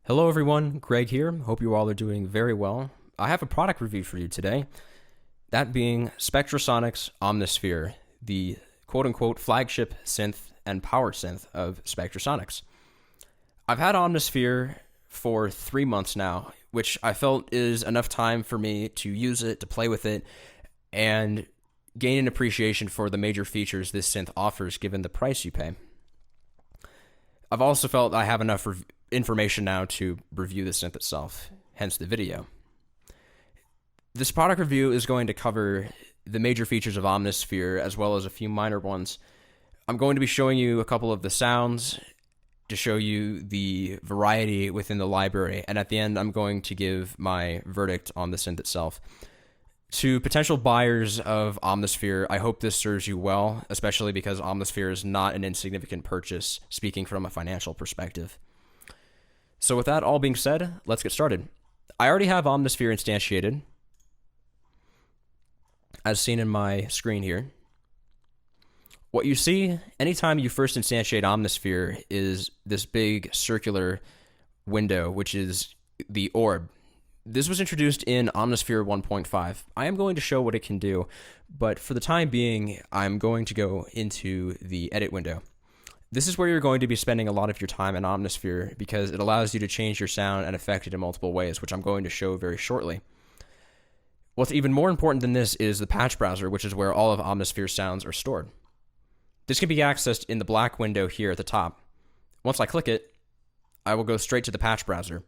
Hello everyone, Greg here. Hope you all are doing very well. I have a product review for you today, that being Spectrasonics Omnisphere, the quote-unquote flagship synth and power synth of Spectrasonics. I've had Omnisphere for 3 months now, which I felt is enough time for me to use it, to play with it, and gain an appreciation for the major features this synth offers given the price you pay. I've also felt I have enough information now to review the synth itself, hence the video. This product review is going to cover the major features of Omnisphere as well as a few minor ones. I'm going to be showing you a couple of the sounds to show you the variety within the library, and at the end I'm going to give my verdict on the synth itself. To potential buyers of Omnisphere, I hope this serves you well, especially because Omnisphere is not an insignificant purchase, speaking from a financial perspective. So with that all being said, let's get started. I already have Omnisphere instantiated, as seen in my screen here. What you see anytime you first instantiate Omnisphere is this big circular window, which is the orb. This was introduced in Omnisphere 1.5. I am going to show what it can do, but for the time being, I'm going to go into the edit window. This is where you're going to be spending a lot of your time in Omnisphere because it allows you to change your sound and affect it in multiple ways, which I'm going to show very shortly. What's even more important than this is the patch browser, which is where all of Omnisphere's sounds are stored. This can be accessed in the black window here at the top. Once I click it, I will go straight to the patch browser.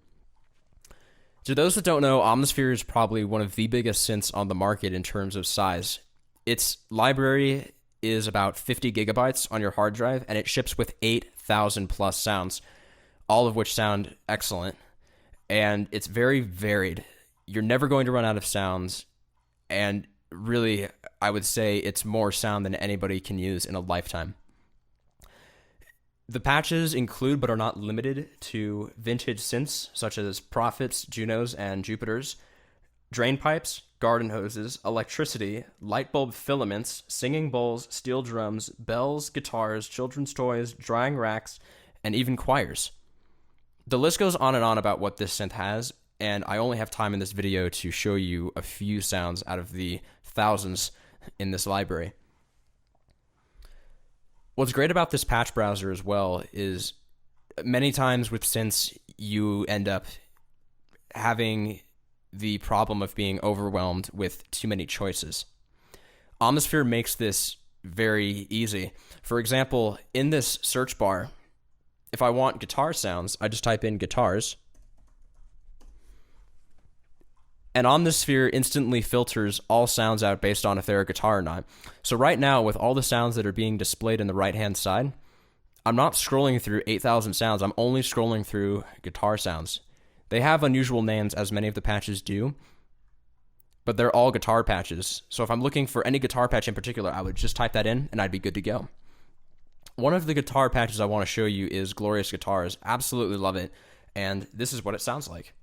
To those that don't know, Omnisphere is probably one of the biggest synths on the market in terms of size. Its library is about 50 gigabytes on your hard drive, and it ships with 8,000 plus sounds, all of which sound excellent. And it's very varied. You're never going to run out of sounds, and really, I would say it's more sound than anybody can use in a lifetime. The patches include, but are not limited to, vintage synths such as Prophets, Junos, and Jupiters, drain pipes, garden hoses, electricity, light bulb filaments, singing bowls, steel drums, bells, guitars, children's toys, drying racks, and even choirs. The list goes on and on about what this synth has, and I only have time in this video to show you a few sounds out of the thousands in this library. What's great about this patch browser as well is many times with synths you end up having the problem of being overwhelmed with too many choices. Omnisphere makes this very easy. For example, in this search bar, if I want guitar sounds, I just type in guitars, and Omnisphere instantly filters all sounds out based on if they're a guitar or not. So right now, with all the sounds that are being displayed in the right-hand side, I'm not scrolling through 8,000 sounds. I'm only scrolling through guitar sounds. They have unusual names, as many of the patches do, but they're all guitar patches. So if I'm looking for any guitar patch in particular, I would just type that in, and I'd be good to go. One of the guitar patches I want to show you is Glorious Guitars. Absolutely love it, and this is what it sounds like.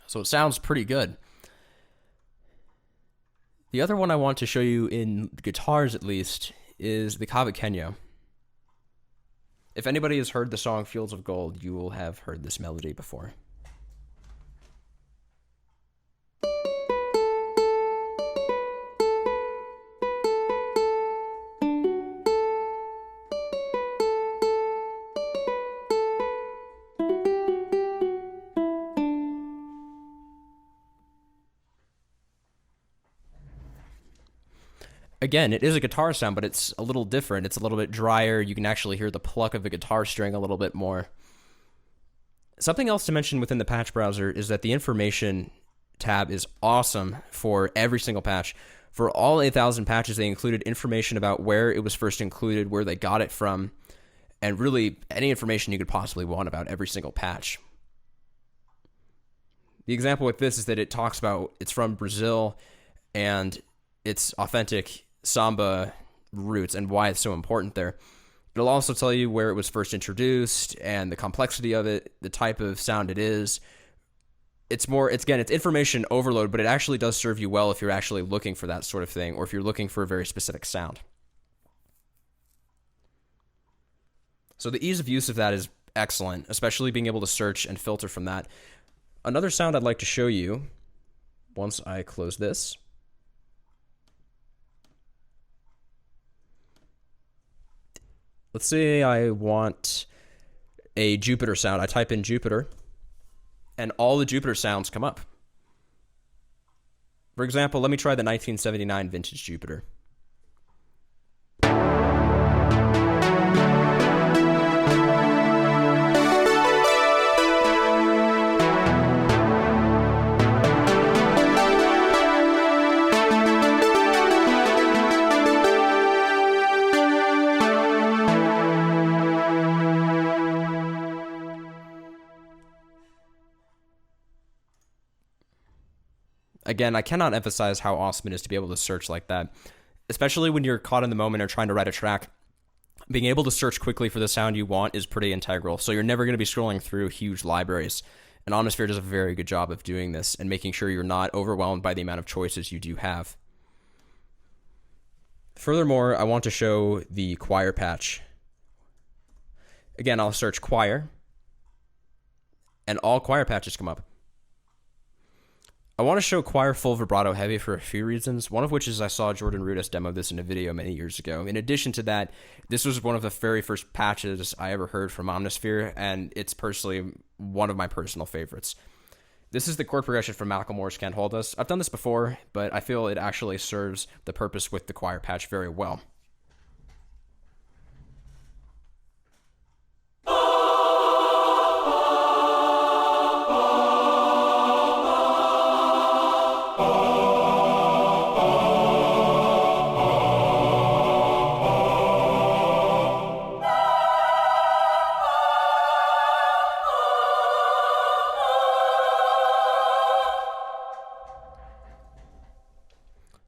So it sounds pretty good. The other one I want to show you in guitars at least is the Cavaqueño. If anybody has heard the song Fields of Gold, you will have heard this melody before. Again, it is a guitar sound, but it's a little different. It's a little bit drier. You can actually hear the pluck of the guitar string a little bit more. Something else to mention within the patch browser is that the information tab is awesome for every single patch. For all 8,000 patches, they included information about where it was first included, where they got it from, and really any information you could possibly want about every single patch. The example with this is that it talks about it's from Brazil and it's authentic samba roots and why it's so important there. It'll also tell you where it was first introduced and the complexity of it, the type of sound it is. It's information overload, but it actually does serve you well if you're actually looking for that sort of thing, or if you're looking for a very specific sound. So the ease of use of that is excellent, especially being able to search and filter from that. Another sound I'd like to show you, once I close this, let's say I want a Jupiter sound. I type in Jupiter, and all the Jupiter sounds come up. For example, let me try the 1979 vintage Jupiter. Again, I cannot emphasize how awesome it is to be able to search like that, especially when you're caught in the moment or trying to write a track. Being able to search quickly for the sound you want is pretty integral, so you're never going to be scrolling through huge libraries. And Omnisphere does a very good job of doing this and making sure you're not overwhelmed by the amount of choices you do have. Furthermore, I want to show the choir patch. Again, I'll search choir, and all choir patches come up. I want to show choir full vibrato heavy for a few reasons, one of which is I saw Jordan Rudess demo this in a video many years ago. In addition to that, this was one of the very first patches I ever heard from Omnisphere, and it's personally one of my personal favorites. This is the chord progression from Macklemore's Can't Hold Us. I've done this before, but I feel it actually serves the purpose with the choir patch very well.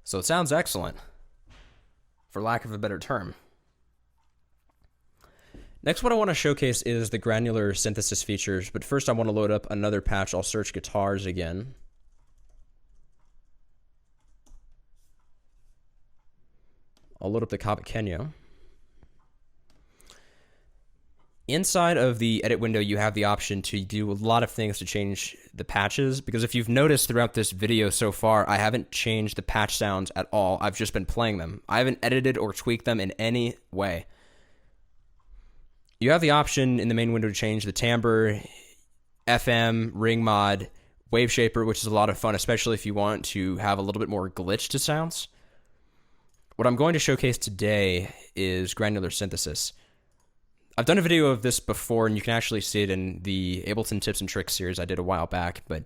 So it sounds excellent, for lack of a better term. Next, what I want to showcase is the granular synthesis features, but first I want to load up another patch. I'll search guitars again. I'll load up the Cobbett Kenyo. Inside of the edit window, you have the option to do a lot of things to change the patches, because if you've noticed throughout this video so far, I haven't changed the patch sounds at all. I've just been playing them. I haven't edited or tweaked them in any way. You have the option in the main window to change the timbre, FM, ring mod, wave shaper, which is a lot of fun, especially if you want to have a little bit more glitch to sounds. What I'm going to showcase today is granular synthesis. I've done a video of this before, and you can actually see it in the Ableton Tips and Tricks series I did a while back, but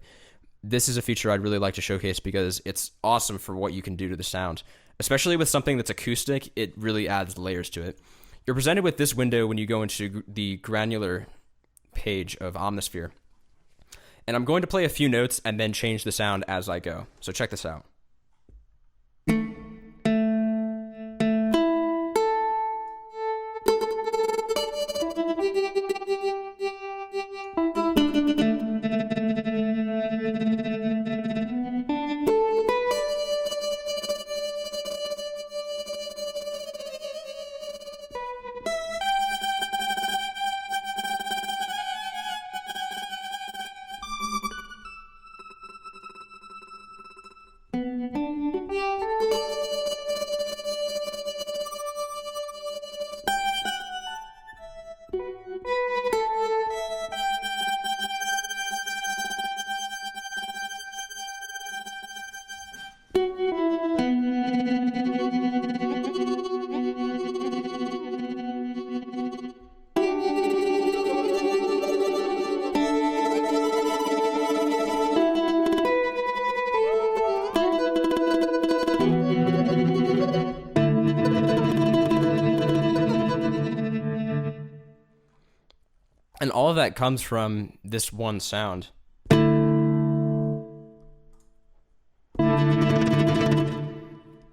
this is a feature I'd really like to showcase because it's awesome for what you can do to the sound. Especially with something that's acoustic, it really adds layers to it. You're presented with this window when you go into the granular page of Omnisphere. And I'm going to play a few notes and then change the sound as I go. So check this out. And all of that comes from this one sound.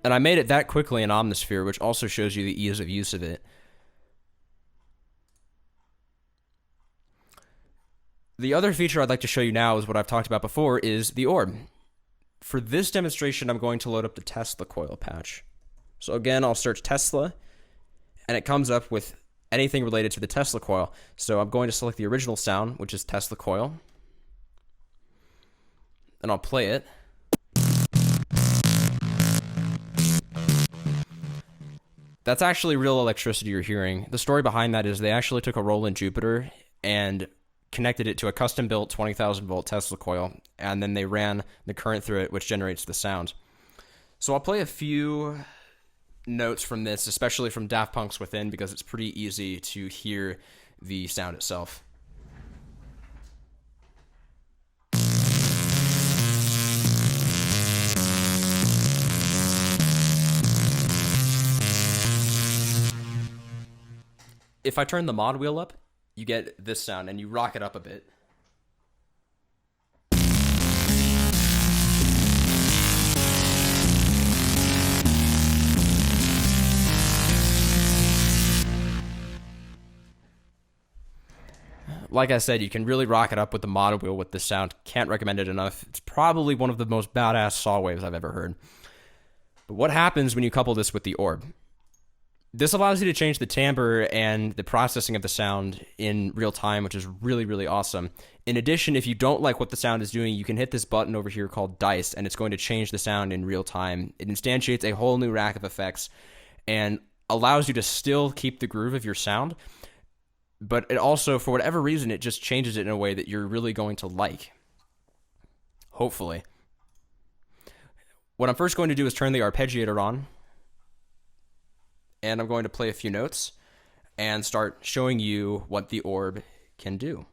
And I made it that quickly in Omnisphere, which also shows you the ease of use of it. The other feature I'd like to show you now is what I've talked about before, is the orb. For this demonstration, I'm going to load up the Tesla coil patch. So again, I'll search Tesla, and it comes up with anything related to the Tesla coil. So I'm going to select the original sound, which is Tesla coil, and I'll play it. That's actually real electricity you're hearing. The story behind that is they actually took a Roland Jupiter and connected it to a custom-built 20,000 volt Tesla coil, and then they ran the current through it, which generates the sound. So I'll play a few notes from this, especially from Daft Punk's Within, because it's pretty easy to hear the sound itself. If I turn the mod wheel up, you get this sound, and you rock it up a bit. Like I said, you can really rock it up with the mod wheel with this sound. Can't recommend it enough. It's probably one of the most badass saw waves I've ever heard. But what happens when you couple this with the orb? This allows you to change the timbre and the processing of the sound in real time, which is really, really awesome. In addition, if you don't like what the sound is doing, you can hit this button over here called Dice, and it's going to change the sound in real time. It instantiates a whole new rack of effects and allows you to still keep the groove of your sound, but it also, for whatever reason, it just changes it in a way that you're really going to like. Hopefully. What I'm first going to do is turn the arpeggiator on, and I'm going to play a few notes and start showing you what the orb can do.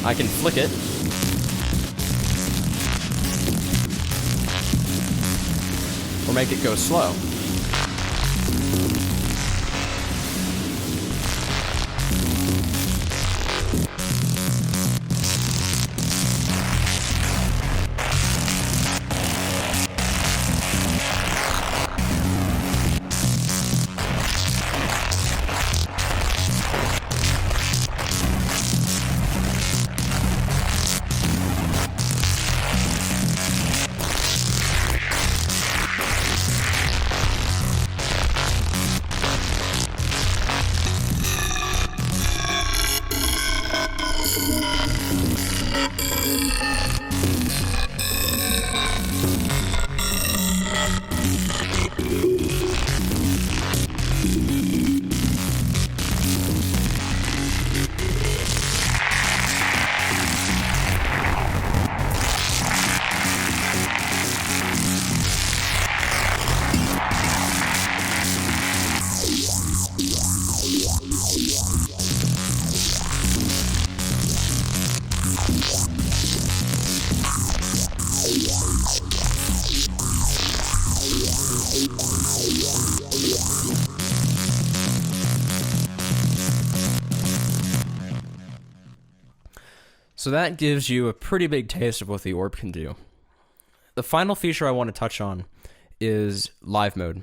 I can flick it. Or make it go slow. So that gives you a pretty big taste of what the orb can do. The final feature I want to touch on is live mode.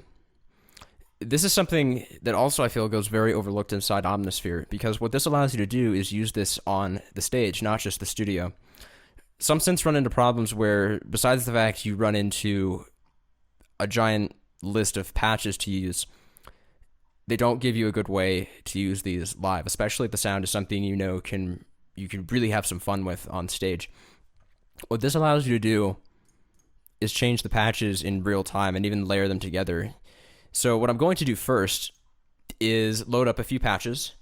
This is something that also I feel goes very overlooked inside Omnisphere, because what this allows you to do is use this on the stage, not just the studio. Some synths run into problems where, besides the fact you run into a giant list of patches to use, they don't give you a good way to use these live, especially if the sound is something you know you can really have some fun with on stage. What this allows you to do is change the patches in real time and even layer them together. So what I'm going to do first is load up a few patches.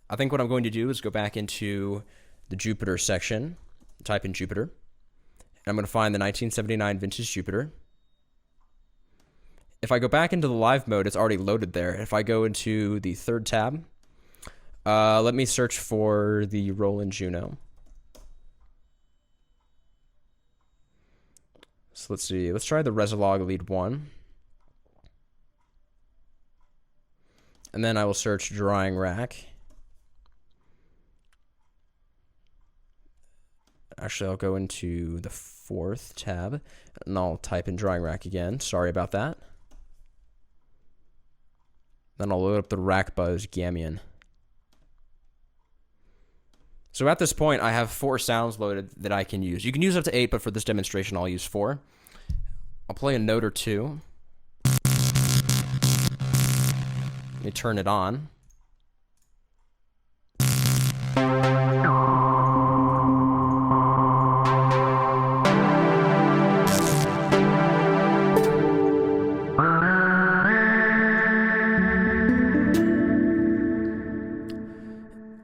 I think what I'm going to do is go back into the Jupiter section, type in Jupiter, and I'm going to find the 1979 vintage Jupiter. If I go back into the live mode, it's already loaded there. If I go into the third tab, let me search for the Roland Juno. So let's see. Let's try the Resilog Lead 1. And then I will search drawing rack. Actually, I'll go into the 4th tab, and I'll type in drawing rack again. Sorry about that. Then I'll load up the Rack Buzz Gamion. So at this point, I have 4 sounds loaded that I can use. You can use up to 8, but for this demonstration, I'll use 4. I'll play a note or 2. Let me turn it on.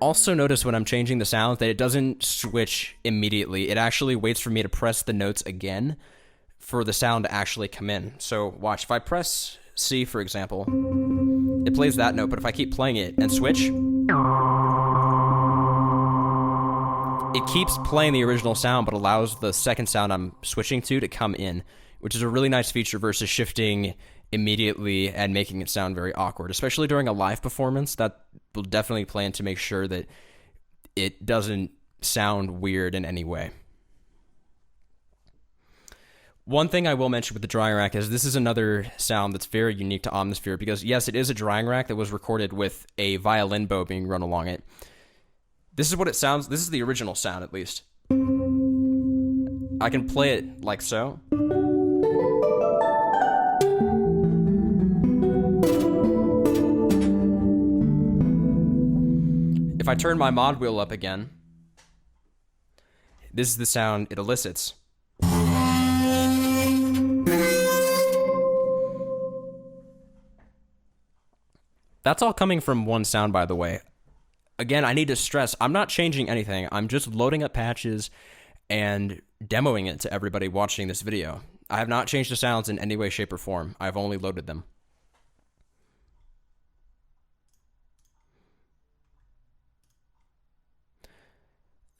Also notice when I'm changing the sound that it doesn't switch immediately. It actually waits for me to press the notes again for the sound to actually come in. So watch, if I press C, for example, it plays that note, but if I keep playing it and switch, it keeps playing the original sound, but allows the second sound I'm switching to come in, which is a really nice feature versus shifting immediately and making it sound very awkward, especially during a live performance. That will definitely plan to make sure that it doesn't sound weird in any way. One thing I will mention with the drying rack is this is another sound that's very unique to Omnisphere, because yes, it is a drying rack that was recorded with a violin bow being run along it. This is what it sounds. This is the original sound, at least. I can play it like so. If I turn my mod wheel up again, this is the sound it elicits. That's all coming from one sound, by the way. Again, I need to stress, I'm not changing anything. I'm just loading up patches and demoing it to everybody watching this video. I have not changed the sounds in any way, shape, or form. I've only loaded them.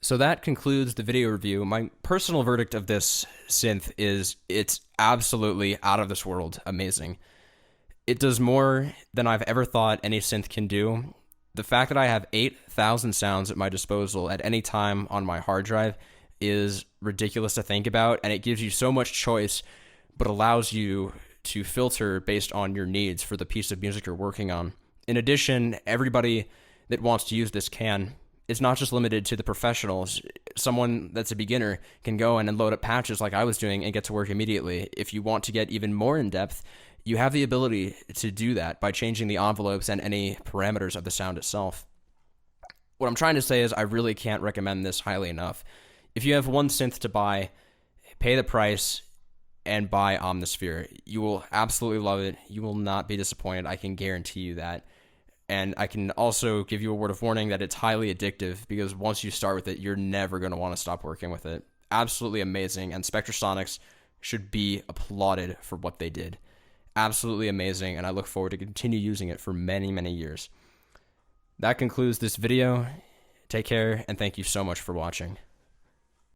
So that concludes the video review. My personal verdict of this synth is it's absolutely out of this world amazing. It does more than I've ever thought any synth can do. The fact that I have 8,000 sounds at my disposal at any time on my hard drive is ridiculous to think about, and it gives you so much choice, but allows you to filter based on your needs for the piece of music you're working on. In addition, everybody that wants to use this can. It's not just limited to the professionals. Someone that's a beginner can go in and load up patches like I was doing and get to work immediately. If you want to get even more in depth, you have the ability to do that by changing the envelopes and any parameters of the sound itself. What I'm trying to say is I really can't recommend this highly enough. If you have one synth to buy, pay the price and buy Omnisphere. You will absolutely love it. You will not be disappointed. I can guarantee you that. And I can also give you a word of warning that it's highly addictive, because once you start with it, you're never going to want to stop working with it. Absolutely amazing, and Spectrasonics should be applauded for what they did. Absolutely amazing, and I look forward to continue using it for many, many years. That concludes this video. Take care, and thank you so much for watching.